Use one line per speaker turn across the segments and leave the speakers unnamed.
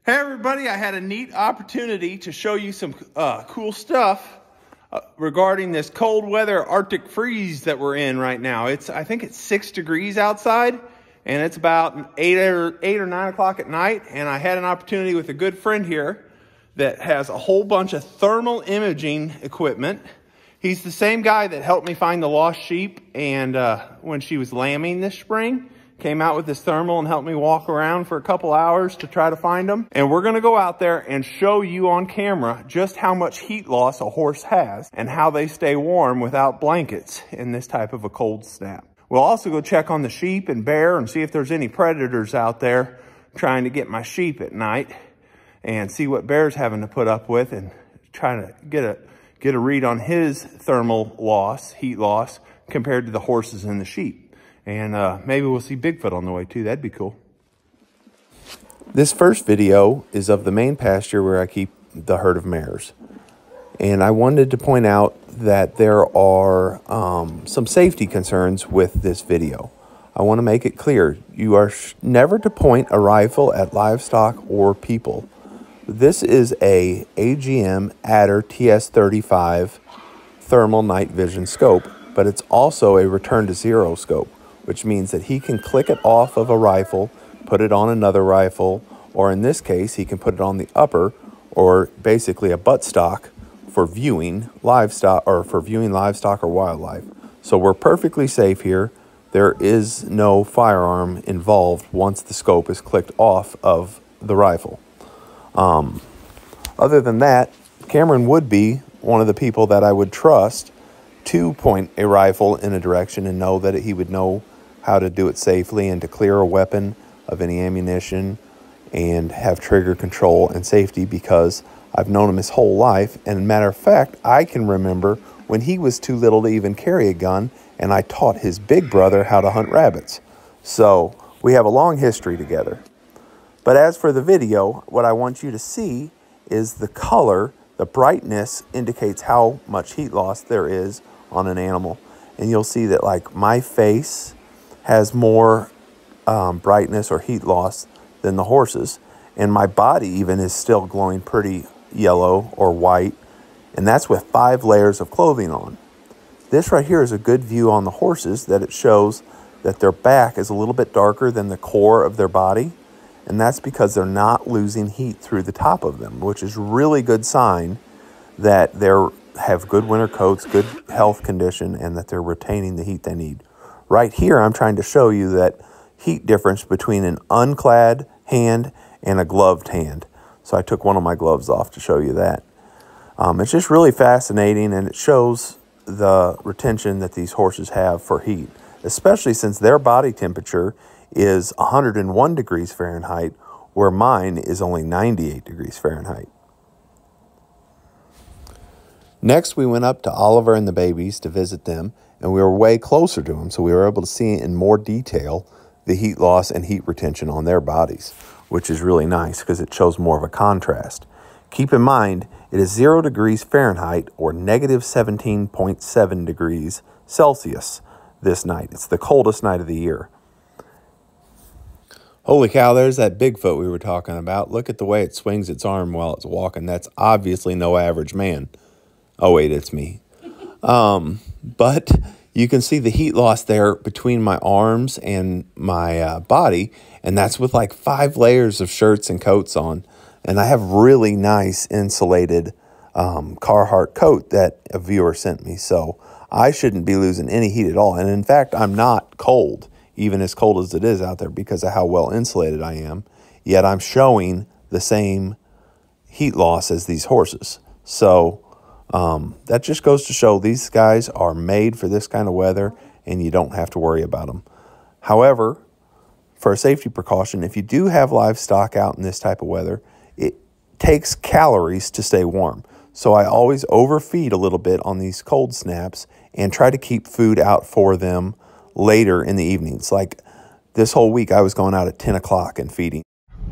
Hey everybody, I had a neat opportunity to show you some cool stuff regarding this cold weather Arctic freeze that we're in right now. I think it's 6 degrees outside and it's about 8 or 9 o'clock at night, and I had an opportunity with a good friend here that has a whole bunch of thermal imaging equipment. He's the same guy that helped me find the lost sheep and when she was lambing this spring. Came out with this thermal and helped me walk around for a couple hours to try to find them. And we're gonna go out there and show you on camera just how much heat loss a horse has and how they stay warm without blankets in this type of a cold snap. We'll also go check on the sheep and bear and see if there's any predators out there trying to get my sheep at night, and see what bear's having to put up with, and try to get a read on his thermal loss, heat loss, compared to the horses and the sheep. And maybe we'll see Bigfoot on the way too. That'd be cool. This first video is of the main pasture where I keep the herd of mares. And I wanted to point out that there are some safety concerns with this video. I want to make it clear, you are never to point a rifle at livestock or people. This is a AGM Adder TS35 thermal night vision scope, but it's also a return to zero scope, which means that he can click it off of a rifle, put it on another rifle, or in this case, he can put it on the upper, or basically a buttstock for viewing livestock or wildlife. So we're perfectly safe here. There is no firearm involved once the scope is clicked off of the rifle. Other than that, Cameron would be one of the people that I would trust to point a rifle in a direction and know that he would know how to do it safely and to clear a weapon of any ammunition and have trigger control and safety, because I've known him his whole life. And matter of fact, I can remember when he was too little to even carry a gun, and I taught his big brother how to hunt rabbits. So we have a long history together. But as for the video, what I want you to see is the color. The brightness indicates how much heat loss there is on an animal. And you'll see that, like, my face has more brightness or heat loss than the horses, and my body even is still glowing pretty yellow or white, and that's with 5 layers of clothing on. This right here is a good view on the horses, that it shows that their back is a little bit darker than the core of their body, and that's because they're not losing heat through the top of them, which is really good sign that they have good winter coats, good health condition, and that they're retaining the heat they need. Right here, I'm trying to show you that heat difference between an unclad hand and a gloved hand. So I took one of my gloves off to show you that. It's just really fascinating, and it shows the retention that these horses have for heat, especially since their body temperature is 101 degrees Fahrenheit, where mine is only 98 degrees Fahrenheit. Next, we went up to Oliver and the babies to visit them, and we were way closer to them, so we were able to see in more detail the heat loss and heat retention on their bodies, which is really nice because it shows more of a contrast. Keep in mind, it is 0 degrees Fahrenheit or negative 17.7 degrees Celsius this night. It's the coldest night of the year. Holy cow, there's that Bigfoot we were talking about. Look at the way it swings its arm while it's walking. That's obviously no average man. Oh, wait, it's me. But you can see the heat loss there between my arms and my body, and that's with like 5 layers of shirts and coats on. And I have really nice insulated Carhartt coat that a viewer sent me, so I shouldn't be losing any heat at all. And in fact, I'm not cold, even as cold as it is out there, because of how well insulated I am, yet I'm showing the same heat loss as these horses. So that just goes to show these guys are made for this kind of weather, and you don't have to worry about them. However, for a safety precaution, if you do have livestock out in this type of weather, it takes calories to stay warm. So I always overfeed a little bit on these cold snaps and try to keep food out for them later in the evenings. Like this whole week, I was going out at 10 o'clock and feeding.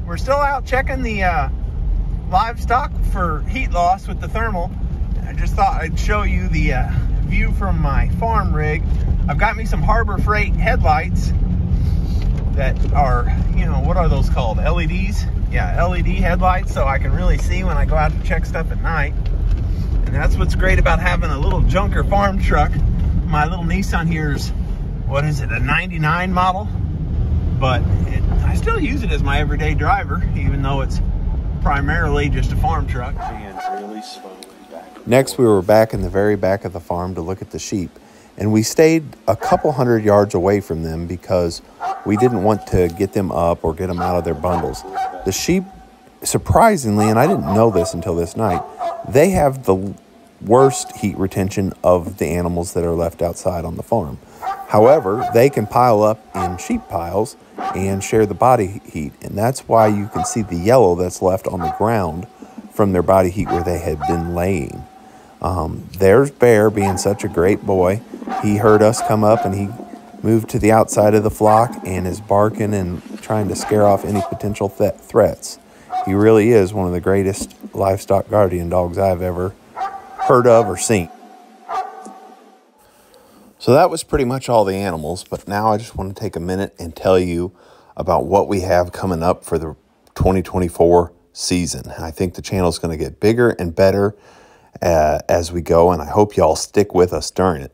We're still out checking the livestock for heat loss with the thermal. I just thought I'd show you the view from my farm rig. I've got me some Harbor Freight headlights that are, you know, what are those called? LEDs? Yeah, LED headlights, so I can really see when I go out to check stuff at night. And that's what's great about having a little junker farm truck. My little Nissan here is, what is it, a 99 model? But I still use it as my everyday driver, even though it's primarily just a farm truck.
Next, we were back in the very back of the farm to look at the sheep. And we stayed a couple hundred yards away from them because we didn't want to get them up or get them out of their bundles. The sheep, surprisingly, and I didn't know this until this night, they have the worst heat retention of the animals that are left outside on the farm. However, they can pile up in sheep piles and share the body heat. And that's why you can see the yellow that's left on the ground from their body heat where they had been laying. There's Bear, being such a great boy. He heard us come up and he moved to the outside of the flock and is barking and trying to scare off any potential threats. He really is one of the greatest livestock guardian dogs I've ever heard of or seen. So that was pretty much all the animals, but now I just want to take a minute and tell you about what we have coming up for the 2024 season. I think the channel is going to get bigger and better as we go, and I hope y'all stick with us during it.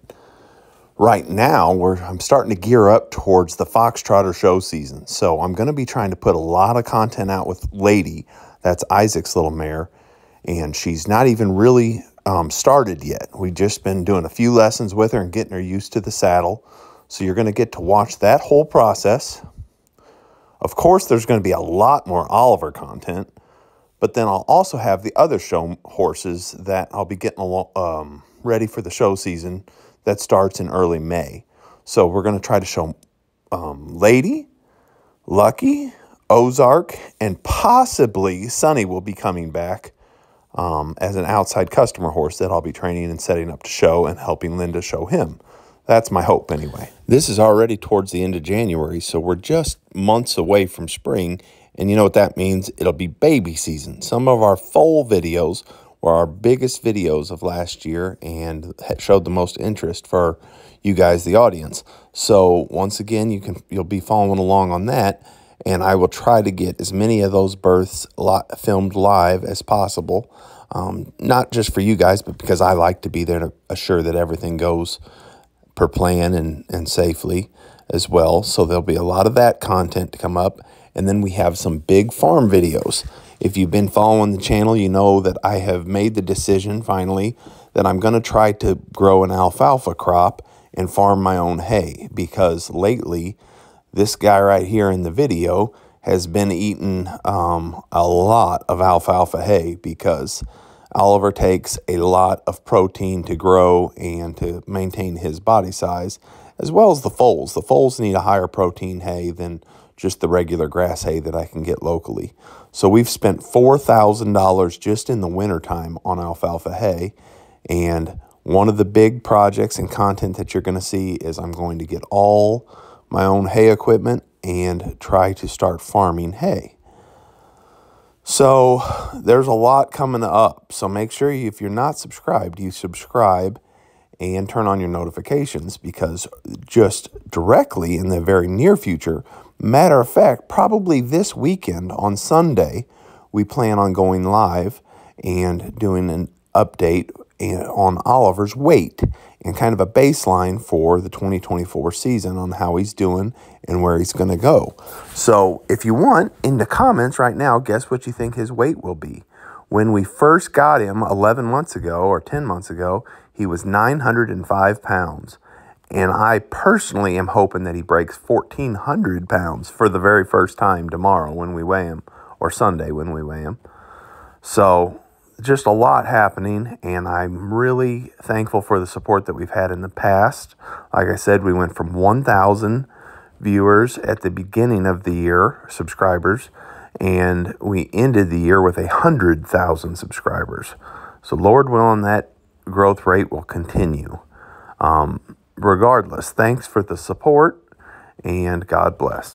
Right now, I'm starting to gear up towards the Foxtrotter show season, so I'm going to be trying to put a lot of content out with Lady. That's Isaac's little mare, and she's not even really started yet. We've just been doing a few lessons with her and getting her used to the saddle, so you're going to get to watch that whole process. Of course, there's going to be a lot more Oliver content, but then I'll also have the other show horses that I'll be getting ready for the show season that starts in early May. So we're going to try to show Lady, Lucky, Ozark, and possibly Sunny will be coming back as an outside customer horse that I'll be training and setting up to show and helping Linda show him. That's my hope anyway. This is already towards the end of January, so we're just months away from spring. And you know what that means? It'll be baby season. Some of our foal videos were our biggest videos of last year and showed the most interest for you guys, the audience. So once again, you'll be following along on that, and I will try to get as many of those births filmed live as possible. Not just for you guys, but because I like to be there to assure that everything goes per plan and safely as well. So there'll be a lot of that content to come up. And then we have some big farm videos. If you've been following the channel, you know that I have made the decision finally that I'm going to try to grow an alfalfa crop and farm my own hay, because lately this guy right here in the video has been eating a lot of alfalfa hay, because Oliver takes a lot of protein to grow and to maintain his body size, as well as the foals. The foals need a higher protein hay than just the regular grass hay that I can get locally. So we've spent $4,000 just in the wintertime on alfalfa hay. And one of the big projects and content that you're going to see is I'm going to get all my own hay equipment and try to start farming hay. So there's a lot coming up. So make sure if you're not subscribed, you subscribe and turn on your notifications, because just directly in the very near future, matter of fact, probably this weekend on Sunday, we plan on going live and doing an update on Oliver's weight and kind of a baseline for the 2024 season on how he's doing and where he's going to go. So if you want, in the comments right now, guess what you think his weight will be. When we first got him 11 months ago or 10 months ago, he was 905 pounds. And I personally am hoping that he breaks 1,400 pounds for the very first time tomorrow when we weigh him, or Sunday when we weigh him. So just a lot happening, and I'm really thankful for the support that we've had in the past. Like I said, we went from 1,000 viewers at the beginning of the year, subscribers, and we ended the year with 100,000 subscribers. So Lord willing, that growth rate will continue. Regardless, thanks for the support, and God bless.